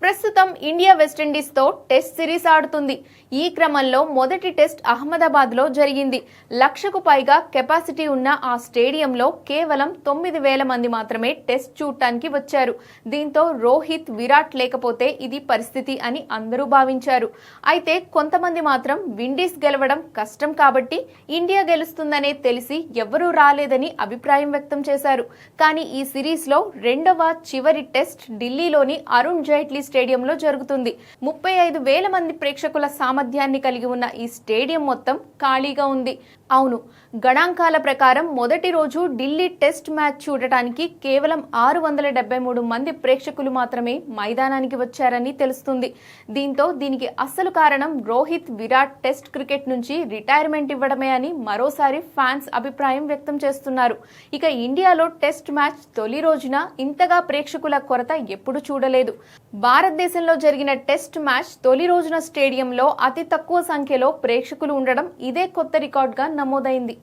ప్రస్తుతం India West Indies తో test series ఆడుతుంది. ఈ క్రమంలో మొదటి టెస్ట్ అహ్మదాబాద్ లో జరిగింది. 1,00,000కు పైగా కెపాసిటీ ఉన్న ఆ స్టేడియంలో కేవలం 9,000 మంది మాత్రమే టెస్ట్ చూడటానికి వచ్చారు. దీంతో రోహిత్, విరాట్ లేకపోతే ఇది పరిస్థితి అని అందరూ భావించారు. అయితే కొంతమంది మాత్రం విండీస్ గెలవడం కష్టం కాబట్టి ఇండియా గెలుస్తుందనే తెలిసి ఎవరూ రాలేదని అభిప్రాయం వ్యక్తం చేశారు. కానీ ఈ సిరీస్ లో రెండవ చివరి టెస్ట్ ఢిల్లీలోని అరుణ్ జైట్లీ స్టేడియంలో జరుగుతుంది. 35,000 మంది ప్రేక్షకుల సామర్థ్యాన్ని కలిగి ఉన్న ఈ స్టేడియం మొత్తం ఖాళీగా ఉంది. అవును, గణాంకాల ప్రకారం మొదటి రోజు ఢిల్లీ టెస్ట్ మ్యాచ్ చూడటానికి కేవలం 673 మంది ప్రేక్షకులు మాత్రమే మైదానానికి వచ్చారని తెలుస్తుంది. దీనికి అసలు కారణం రోహిత్, విరాట్ టెస్ట్ క్రికెట్ నుంచి రిటైర్మెంట్ ఇవ్వడమే అని మరోసారి ఫ్యాన్స్ అభిప్రాయం వ్యక్తం చేస్తున్నారు. ఇక ఇండియాలో టెస్ట్ మ్యాచ్ తొలి రోజున ఇంతగా ప్రేక్షకుల కొరత ఎప్పుడు చూడలేదు. భారతదేశంలో జరిగిన టెస్ట్ మ్యాచ్ తొలి రోజున స్టేడియంలో అతి తక్కువ సంఖ్యలో ప్రేక్షకులు ఉండడం ఇదే కొత్త రికార్డుగా నమోదైంది.